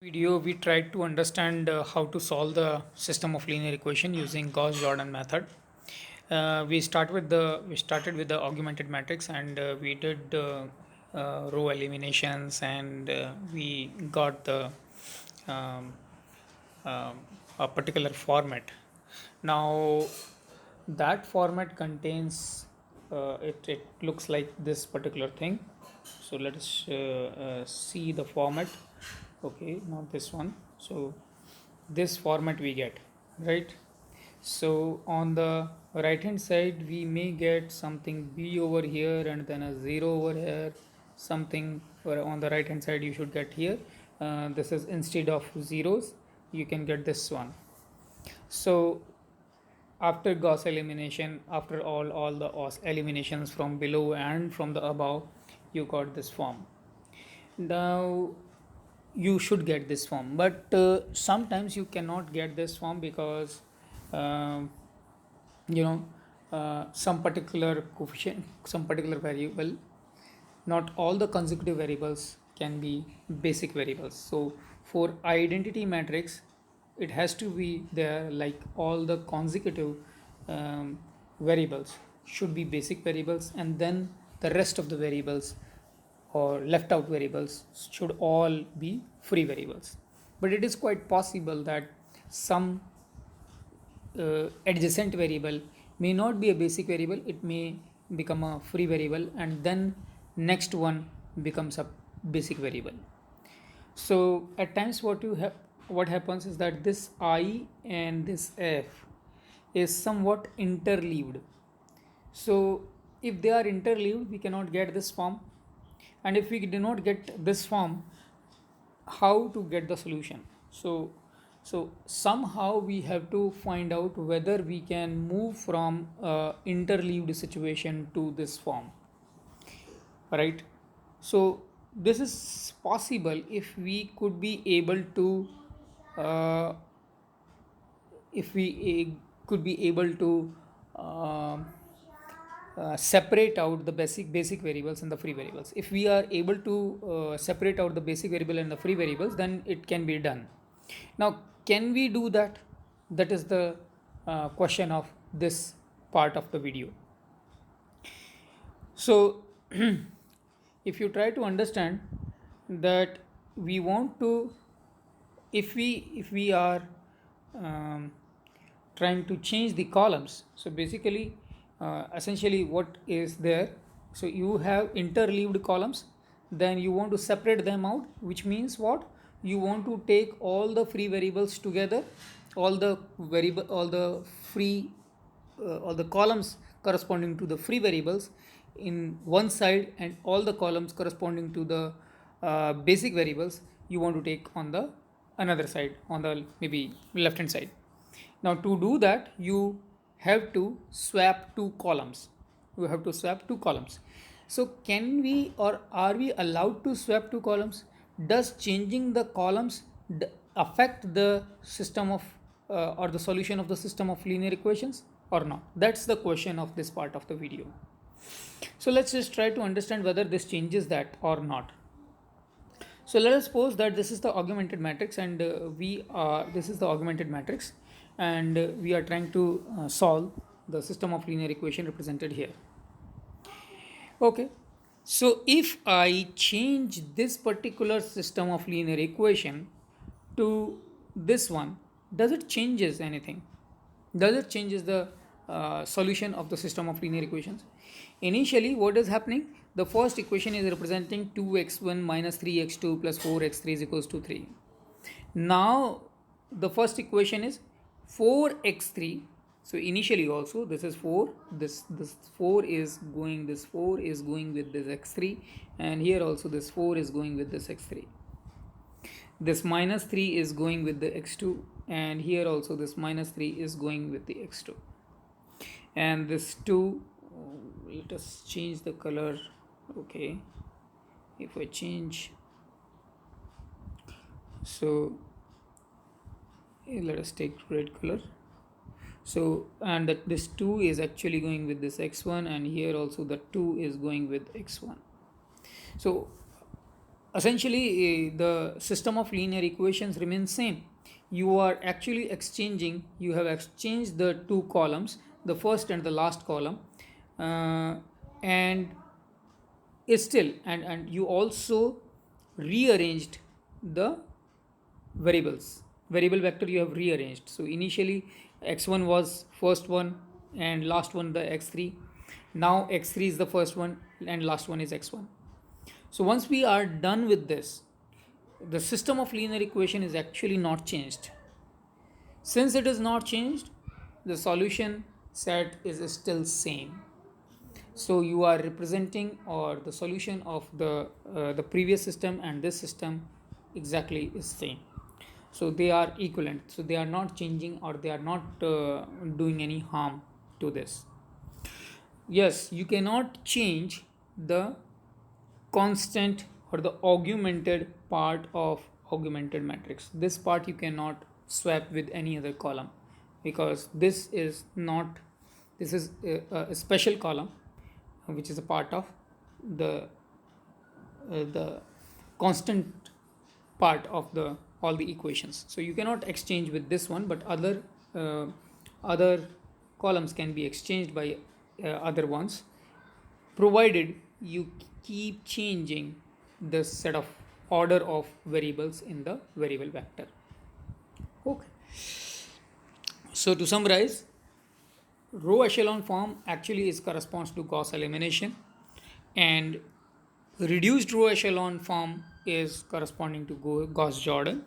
Video we tried to understand how to solve the system of linear equation using Gauss-Jordan method. We started with the augmented matrix, and we did row eliminations, and we got the um, um, a particular format. Now that format contains it looks like this particular thing. So let us see the format. Okay, not this one. So this format we get, right? So on the right hand side we may get something b over here and then a 0 over here, something on the right hand side you should get here. This is instead of zeros you can get this one. So after Gauss elimination, after all the eliminations from below and from the above, you got this form. Now you should get this form, but sometimes you cannot get this form because um, you know some particular coefficient, some particular variable, not all the consecutive variables can be basic variables. So for identity matrix it has to be there, like all the consecutive variables should be basic variables, and then the rest of the variables or left out variables should all be free variables. But it is quite possible that some adjacent variable may not be a basic variable, it may become a free variable, and then next one becomes a basic variable. So at times what happens is that this I and this F is somewhat interleaved. So if they are interleaved we cannot get this form, and if we do not get this form, how to get the solution? So somehow we have to find out whether we can move from interleaved situation to this form, right? So this is possible if we could be able to uh, if we could be able to uh, separate out the basic variables and the free variables. If we are able to separate out the basic variable and the free variables, then it can be done. Now can we do that? That is the question of this part of the video. So if you try to understand that we want to, if we are um, trying to change the columns, so basically essentially what is there, so you have interleaved columns, then you want to separate them out, which means what, you want to take all the free variables together, all the free all the columns corresponding to the free variables in one side, and all the columns corresponding to the basic variables you want to take on the another side, on the maybe left hand side. Now to do that you have to swap two columns. So can we, or are we allowed to swap two columns? Does changing the columns affect the system of or the solution of the system of linear equations or not? That's the question of this part of the video. So let's just try to understand whether this changes that or not. So let us suppose that this is the augmented matrix, and this is the augmented matrix, and we are trying to solve the system of linear equation represented here. Okay, so if I change this particular system of linear equation to this one, does it changes anything? Does it changes the solution of the system of linear equations? Initially what is happening, the first equation is representing 2x1 minus 3x2 plus 4x3 is equals to 3. Now the first equation is 4x3. So initially also this is 4, this 4 is going, this 4 is going with this x3, and here also this 4 is going with this x3. This minus 3 is going with the x2, and here also this minus 3 is going with the x2, and this 2, let us change the color. Okay, if I change, so let us take red color. So and that this 2 is actually going with this x1, and here also the 2 is going with x1. So essentially the system of linear equations remains same. You are actually exchanging, you have exchanged the two columns, the first and the last column, and is still, and you also rearranged the variable vector you have rearranged. So initially x1 was first one and last one the x3. Now x3 is the first one and last one is x1. So once we are done with this, the system of linear equation is actually not changed. Since it is not changed, the solution set is still same. So you are representing, or the solution of the previous system and this system exactly is same. So they are equivalent, so they are not changing, or they are not doing any harm to this. Yes, you cannot change the constant or the augmented part of augmented matrix. This part you cannot swap with any other column, because this is not, this is a special column which is a part of the constant part of the all the equations. So you cannot exchange with this one, but other columns can be exchanged by other ones, provided you keep changing the set of order of variables in the variable vector. Okay, so to summarize, row echelon form actually is corresponds to Gauss elimination, and reduced row echelon form is corresponding to Gauss Jordan.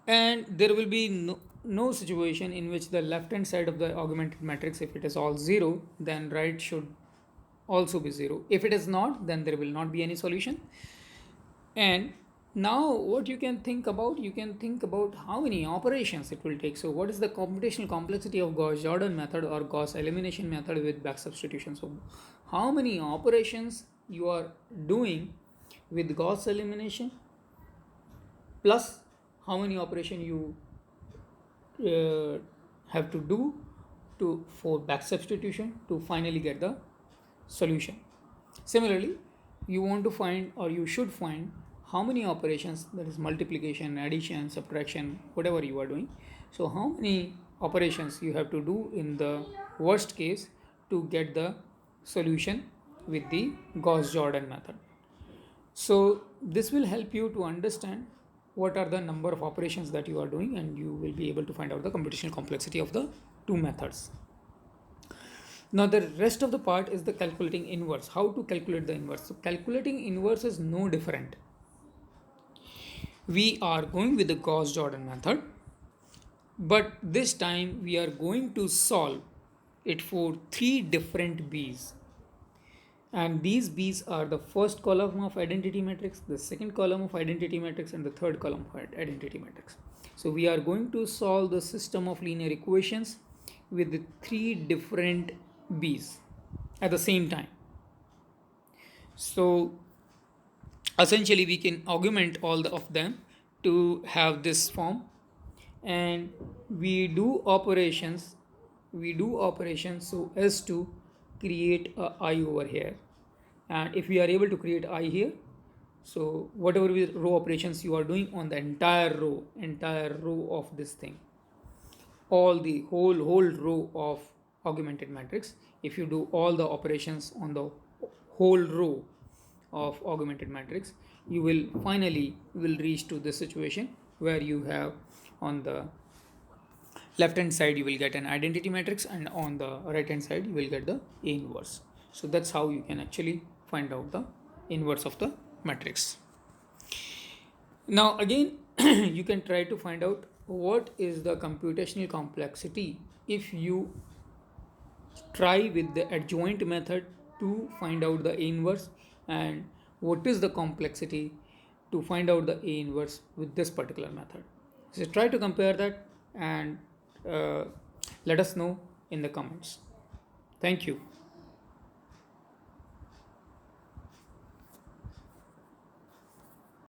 And there will be no situation in which the left hand side of the augmented matrix, if it is all 0, then right should also be 0. If it is not, then there will not be any solution. And now what you can think about, you can think about how many operations it will take. So what is the computational complexity of Gauss Jordan method or Gauss elimination method with back substitution? So how many operations you are doing with Gauss elimination, plus how many operation you have to do for back substitution to finally get the solution. Similarly, you want to find, or you should find, how many operations, that is multiplication, addition, subtraction, whatever you are doing. So how many operations you have to do in the worst case to get the solution with the Gauss Jordan method. So this will help you to understand what are the number of operations that you are doing, and you will be able to find out the computational complexity of the two methods. Now the rest of the part is the calculating inverse. How to calculate the inverse? So calculating inverse is no different. We are going with the Gauss Jordan method, but this time we are going to solve it for 3 different B's. And these B's are the first column of identity matrix, the second column of identity matrix, and the third column of identity matrix. So we are going to solve the system of linear equations with the 3 different B's at the same time. So essentially we can augment all of them to have this form, and we do operations so as to create a I over here. And if we are able to create I here, so whatever row operations you are doing on the entire row of this thing, all the whole row of augmented matrix, if you do all the operations on the whole row of augmented matrix, you will finally reach to this situation where you have, on the left hand side you will get an identity matrix, and on the right hand side you will get the A inverse. So that's how you can actually find out the inverse of the matrix. Now again you can try to find out what is the computational complexity if you try with the adjoint method to find out the A inverse, and what is the complexity to find out the A inverse with this particular method. So try to compare that, and let us know in the comments. Thank you.